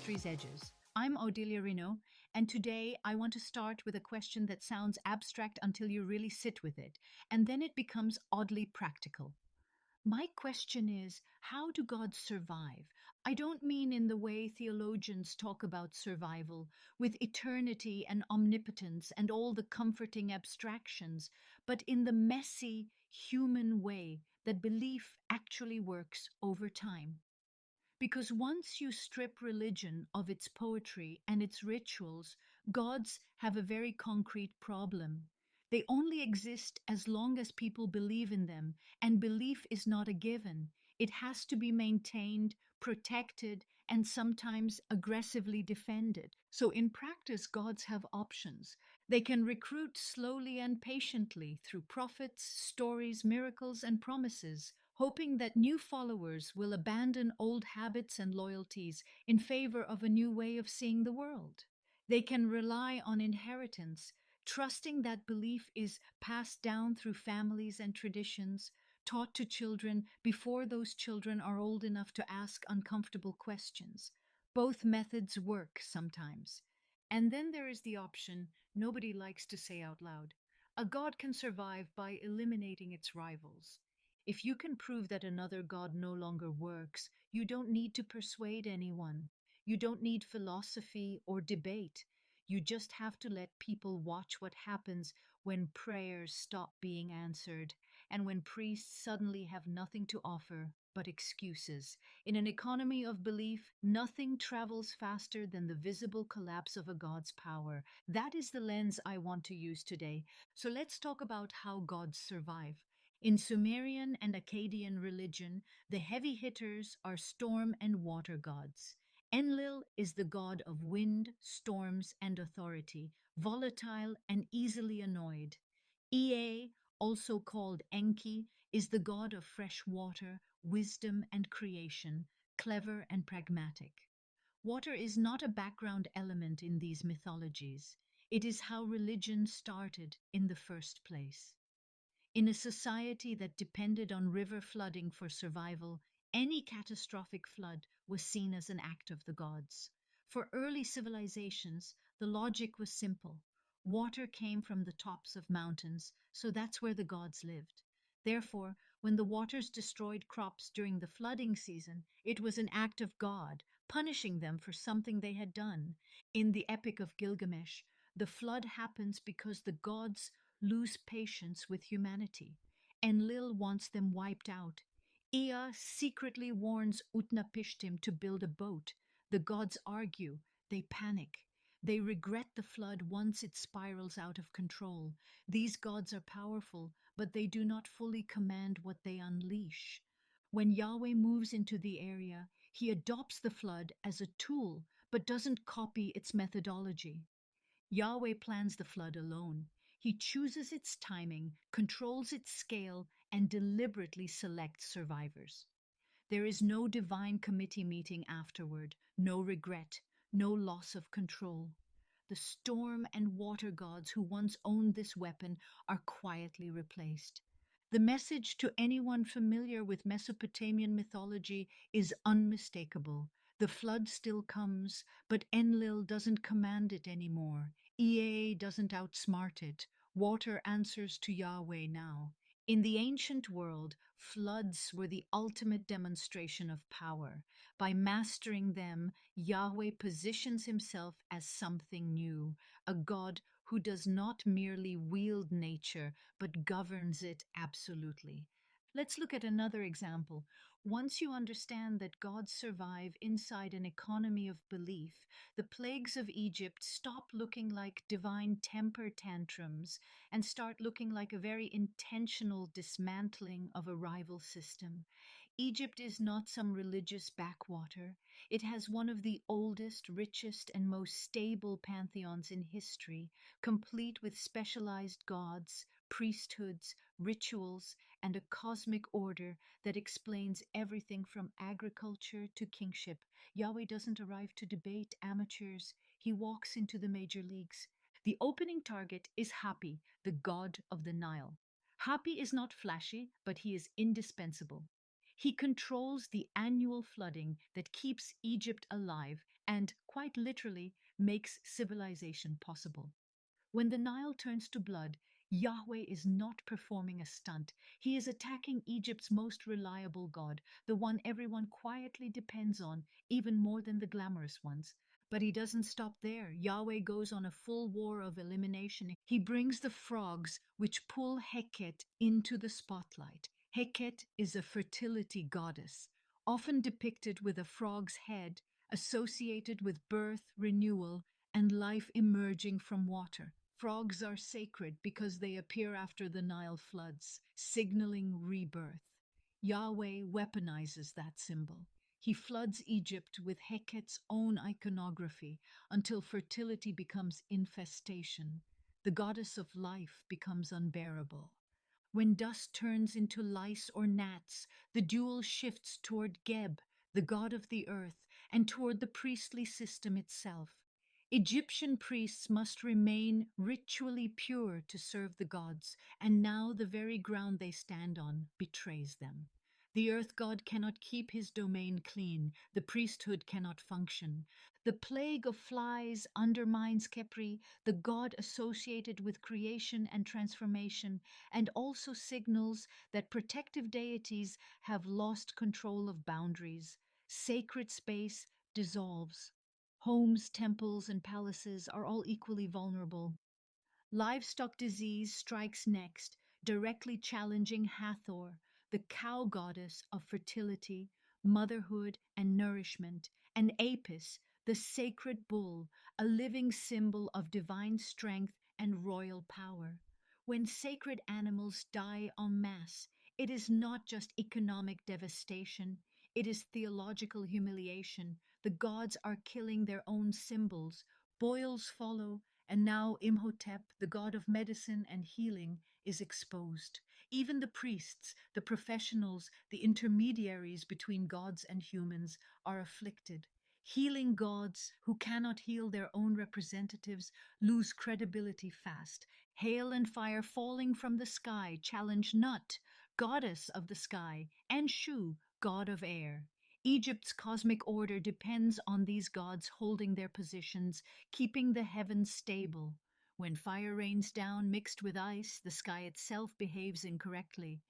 History's Edges. I'm Odilia Rino, and today I want to start with a question that sounds abstract until you really sit with it, and then it becomes oddly practical. My question is, how do gods survive? I don't mean in the way theologians talk about survival, with eternity and omnipotence and all the comforting abstractions, but in the messy, human way that belief actually works over time. Because once you strip religion of its poetry and its rituals, gods have a very concrete problem. They only exist as long as people believe in them, and belief is not a given. It has to be maintained, protected, and sometimes aggressively defended. So, in practice, gods have options. They can recruit slowly and patiently through prophets, stories, miracles, and promises, hoping that new followers will abandon old habits and loyalties in favor of a new way of seeing the world. They can rely on inheritance, trusting that belief is passed down through families and traditions, taught to children before those children are old enough to ask uncomfortable questions. Both methods work sometimes. And then there is the option nobody likes to say out loud. A god can survive by eliminating its rivals. If you can prove that another god no longer works, you don't need to persuade anyone. You don't need philosophy or debate. You just have to let people watch what happens when prayers stop being answered and when priests suddenly have nothing to offer but excuses. In an economy of belief, nothing travels faster than the visible collapse of a god's power. That is the lens I want to use today. So let's talk about how gods survive. In Sumerian and Akkadian religion, the heavy hitters are storm and water gods. Enlil is the god of wind, storms, and authority, volatile and easily annoyed. Ea, also called Enki, is the god of fresh water, wisdom, and creation, clever and pragmatic. Water is not a background element in these mythologies. It is how religion started in the first place. In a society that depended on river flooding for survival, any catastrophic flood was seen as an act of the gods. For early civilizations, the logic was simple. Water came from the tops of mountains, so that's where the gods lived. Therefore, when the waters destroyed crops during the flooding season, it was an act of God, punishing them for something they had done. In the Epic of Gilgamesh, the flood happens because the gods lose patience with humanity. Enlil wants them wiped out. Ea secretly warns Utnapishtim to build a boat. The gods argue. They panic. They regret the flood once it spirals out of control. These gods are powerful, but they do not fully command what they unleash. When Yahweh moves into the area, he adopts the flood as a tool, but doesn't copy its methodology. Yahweh plans the flood alone. He chooses its timing, controls its scale, and deliberately selects survivors. There is no divine committee meeting afterward, no regret, no loss of control. The storm and water gods who once owned this weapon are quietly replaced. The message to anyone familiar with Mesopotamian mythology is unmistakable. The flood still comes, but Enlil doesn't command it anymore. Ea doesn't outsmart it. Water answers to Yahweh now. In the ancient world, floods were the ultimate demonstration of power. By mastering them, Yahweh positions himself as something new, a God who does not merely wield nature, but governs it absolutely. Let's look at another example. Once you understand that gods survive inside an economy of belief, the plagues of Egypt stop looking like divine temper tantrums and start looking like a very intentional dismantling of a rival system. Egypt is not some religious backwater. It has one of the oldest, richest, and most stable pantheons in history, complete with specialized gods, priesthoods, rituals, and a cosmic order that explains everything from agriculture to kingship. Yahweh doesn't arrive to debate amateurs, he walks into the major leagues. The opening target is Hapi, the god of the Nile. Hapi is not flashy, but he is indispensable. He controls the annual flooding that keeps Egypt alive and quite literally makes civilization possible. When the Nile turns to blood, Yahweh is not performing a stunt. He is attacking Egypt's most reliable god, the one everyone quietly depends on, even more than the glamorous ones. But he doesn't stop there. Yahweh goes on a full war of elimination. He brings the frogs, which pull Heket into the spotlight. Heket is a fertility goddess, often depicted with a frog's head, associated with birth, renewal, and life emerging from water. Frogs are sacred because they appear after the Nile floods, signaling rebirth. Yahweh weaponizes that symbol. He floods Egypt with Heket's own iconography until fertility becomes infestation. The goddess of life becomes unbearable. When dust turns into lice or gnats, the duel shifts toward Geb, the god of the earth, and toward the priestly system itself. Egyptian priests must remain ritually pure to serve the gods, and now the very ground they stand on betrays them. The earth god cannot keep his domain clean, the priesthood cannot function. The plague of flies undermines Khepri, the god associated with creation and transformation, and also signals that protective deities have lost control of boundaries. Sacred space dissolves. Homes, temples, and palaces are all equally vulnerable. Livestock disease strikes next, directly challenging Hathor, the cow goddess of fertility, motherhood, and nourishment, and Apis, the sacred bull, a living symbol of divine strength and royal power. When sacred animals die en masse, it is not just economic devastation, it is theological humiliation. The gods are killing their own symbols. Boils follow, and now Imhotep, the god of medicine and healing, is exposed. Even the priests, the professionals, the intermediaries between gods and humans, are afflicted. Healing gods who cannot heal their own representatives lose credibility fast. Hail and fire falling from the sky challenge Nut, goddess of the sky, and Shu, god of air. Egypt's cosmic order depends on these gods holding their positions, keeping the heavens stable. When fire rains down mixed with ice, the sky itself behaves incorrectly.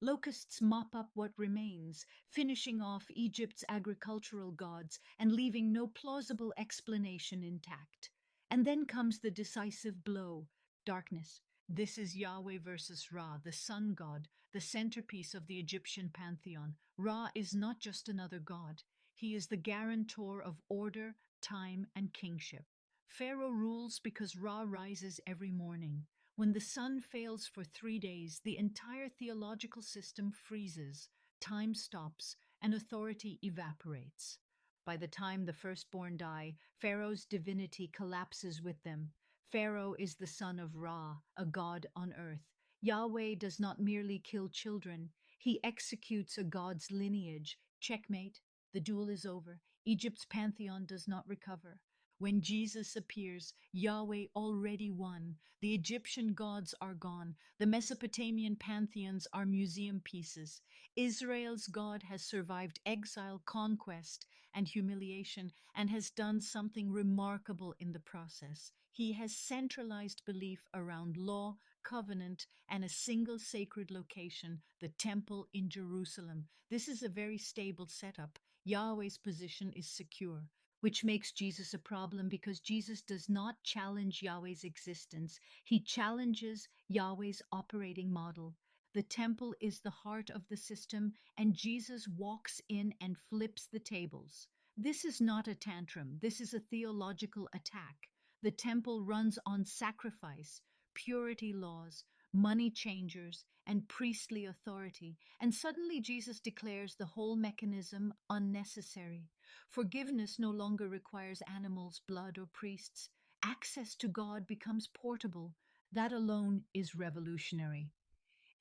Locusts mop up what remains, finishing off Egypt's agricultural gods and leaving no plausible explanation intact. And then comes the decisive blow: darkness. This is Yahweh versus Ra, the sun god, the centerpiece of the Egyptian pantheon. Ra is not just another god, he is the guarantor of order, time, and kingship. Pharaoh rules because Ra rises every morning. When the sun fails for 3 days, the entire theological system freezes, time stops, and authority evaporates. By the time the firstborn die, Pharaoh's divinity collapses with them. Pharaoh is the son of Ra, a god on earth. Yahweh does not merely kill children, he executes a god's lineage. Checkmate, the duel is over. Egypt's pantheon does not recover. When Jesus appears, Yahweh already won. The Egyptian gods are gone. The Mesopotamian pantheons are museum pieces. Israel's God has survived exile, conquest, and humiliation, and has done something remarkable in the process. He has centralized belief around law, covenant, and a single sacred location, the temple in Jerusalem. This is a very stable setup. Yahweh's position is secure, which makes Jesus a problem because Jesus does not challenge Yahweh's existence. He challenges Yahweh's operating model. The temple is the heart of the system, and Jesus walks in and flips the tables. This is not a tantrum, this is a theological attack. The temple runs on sacrifice, purity laws, money changers, and priestly authority, and suddenly Jesus declares the whole mechanism unnecessary. Forgiveness no longer requires animals, blood, or priests. Access to God becomes portable. That alone is revolutionary.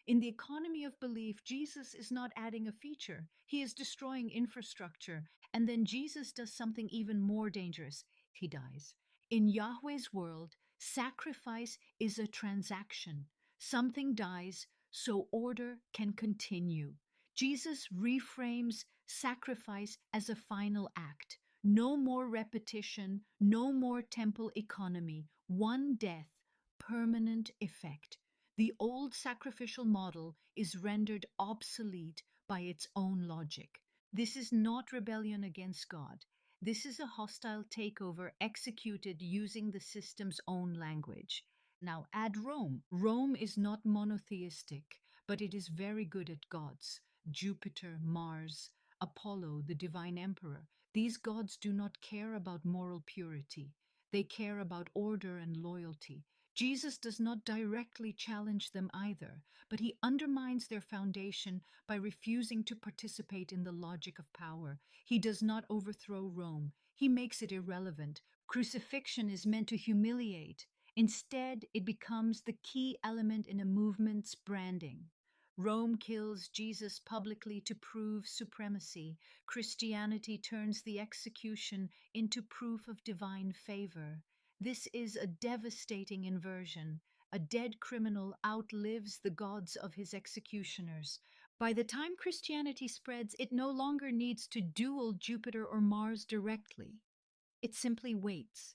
In the economy of belief, Jesus is not adding a feature, he is destroying infrastructure. And then Jesus does something even more dangerous: he dies. In Yahweh's world, sacrifice is a transaction. Something dies so order can continue. Jesus reframes sacrifice as a final act. No more repetition, no more temple economy, one death, permanent effect. The old sacrificial model is rendered obsolete by its own logic. This is not rebellion against God. This is a hostile takeover executed using the system's own language. Now add Rome. Rome is not monotheistic, but it is very good at gods. Jupiter, Mars, Apollo, the divine emperor. These gods do not care about moral purity. They care about order and loyalty. Jesus does not directly challenge them either, but he undermines their foundation by refusing to participate in the logic of power. He does not overthrow Rome, he makes it irrelevant. Crucifixion is meant to humiliate. Instead, it becomes the key element in a movement's branding. Rome kills Jesus publicly to prove supremacy. Christianity turns the execution into proof of divine favor. This is a devastating inversion. A dead criminal outlives the gods of his executioners. By the time Christianity spreads, it no longer needs to duel Jupiter or Mars directly. It simply waits.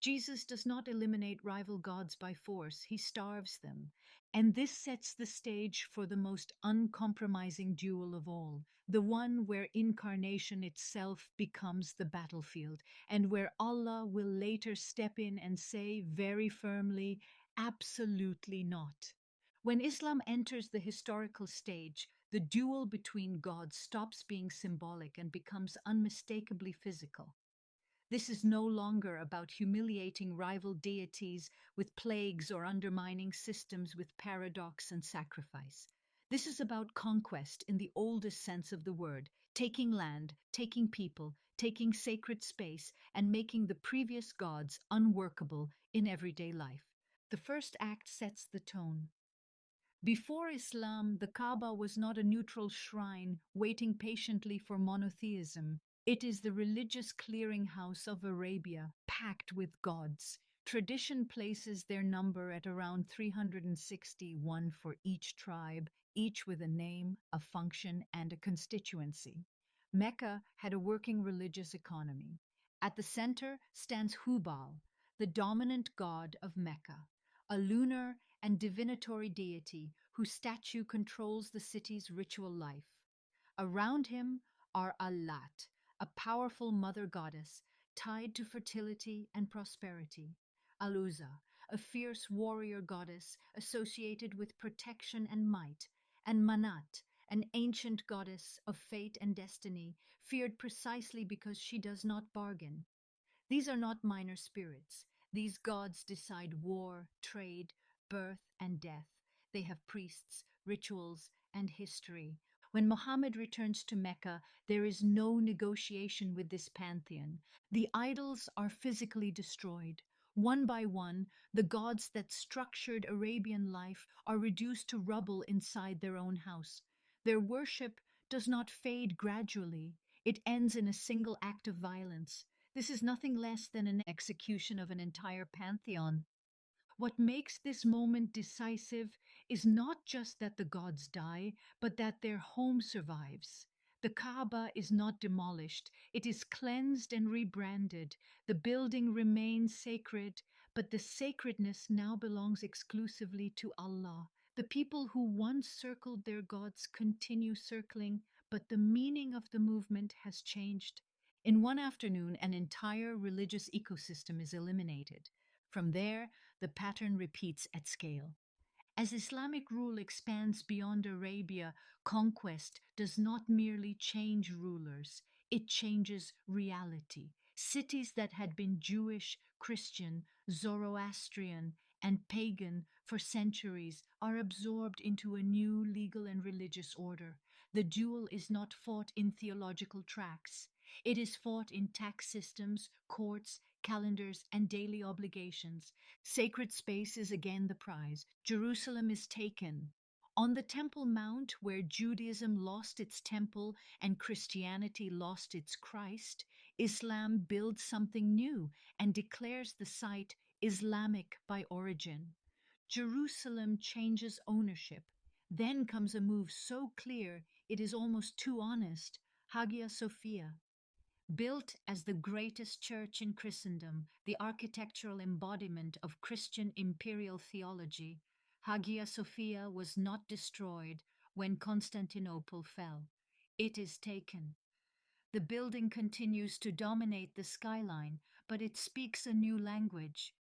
Jesus does not eliminate rival gods by force, he starves them. And this sets the stage for the most uncompromising duel of all, the one where incarnation itself becomes the battlefield, and where Allah will later step in and say very firmly, absolutely not. When Islam enters the historical stage, the duel between gods stops being symbolic and becomes unmistakably physical. This is no longer about humiliating rival deities with plagues or undermining systems with paradox and sacrifice. This is about conquest in the oldest sense of the word, taking land, taking people, taking sacred space, and making the previous gods unworkable in everyday life. The first act sets the tone. Before Islam, the Kaaba was not a neutral shrine waiting patiently for monotheism. It is the religious clearinghouse of Arabia, packed with gods. Tradition places their number at around 361 for each tribe, each with a name, a function, and a constituency. Mecca had a working religious economy. At the center stands Hubal, the dominant god of Mecca, a lunar and divinatory deity whose statue controls the city's ritual life. Around him are Allat, a powerful mother goddess tied to fertility and prosperity, Aluza, a fierce warrior goddess associated with protection and might, and Manat, an ancient goddess of fate and destiny, feared precisely because she does not bargain. These are not minor spirits. These gods decide war, trade, birth, and death. They have priests, rituals, and history. When Muhammad returns to Mecca, there is no negotiation with this pantheon. The idols are physically destroyed. One by one, the gods that structured Arabian life are reduced to rubble inside their own house. Their worship does not fade gradually, it ends in a single act of violence. This is nothing less than an execution of an entire pantheon. What makes this moment decisive is not just that the gods die, but that their home survives. The Kaaba is not demolished, it is cleansed and rebranded. The building remains sacred, but the sacredness now belongs exclusively to Allah. The people who once circled their gods continue circling, but the meaning of the movement has changed. In one afternoon, an entire religious ecosystem is eliminated. From there, the pattern repeats at scale. As Islamic rule expands beyond Arabia, conquest does not merely change rulers, it changes reality. Cities that had been Jewish, Christian, Zoroastrian, and pagan for centuries are absorbed into a new legal and religious order. The duel is not fought in theological tracts. It is fought in tax systems, courts, calendars, and daily obligations. Sacred space is again the prize. Jerusalem is taken. On the Temple Mount, where Judaism lost its temple and Christianity lost its Christ, Islam builds something new and declares the site Islamic by origin. Jerusalem changes ownership. Then comes a move so clear it is almost too honest, Hagia Sophia. Built as the greatest church in Christendom, the architectural embodiment of Christian imperial theology, Hagia Sophia was not destroyed when Constantinople fell. It is taken. The building continues to dominate the skyline, but it speaks a new language.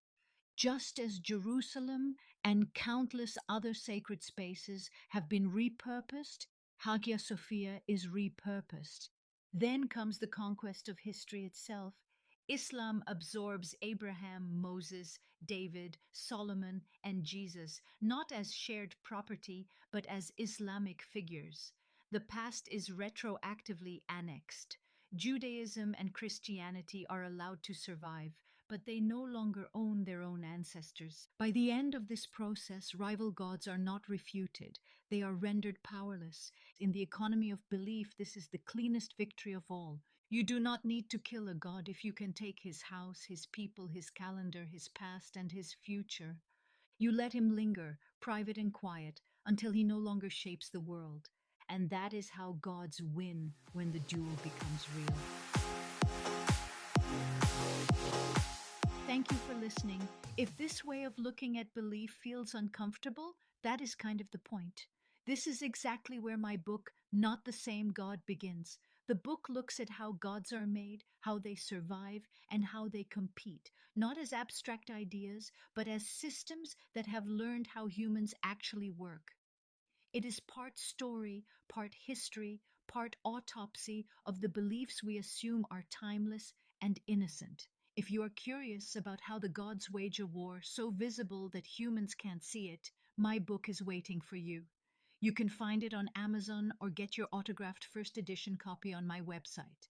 Just as Jerusalem and countless other sacred spaces have been repurposed, Hagia Sophia is repurposed. Then comes the conquest of history itself. Islam absorbs Abraham, Moses, David, Solomon, and Jesus, not as shared property, but as Islamic figures. The past is retroactively annexed. Judaism and Christianity are allowed to survive, but they no longer own their own ancestors. By the end of this process, rival gods are not refuted, they are rendered powerless. In the economy of belief, this is the cleanest victory of all. You do not need to kill a god if you can take his house, his people, his calendar, his past, and his future. You let him linger, private and quiet, until he no longer shapes the world. And that is how gods win when the duel becomes real. Thank you for listening. If this way of looking at belief feels uncomfortable, that is kind of the point. This is exactly where my book, Not the Same God, begins. The book looks at how gods are made, how they survive, and how they compete, not as abstract ideas, but as systems that have learned how humans actually work. It is part story, part history, part autopsy of the beliefs we assume are timeless and innocent. If you are curious about how the gods wage a war so visible that humans can't see it, my book is waiting for you. You can find it on Amazon or get your autographed first edition copy on my website.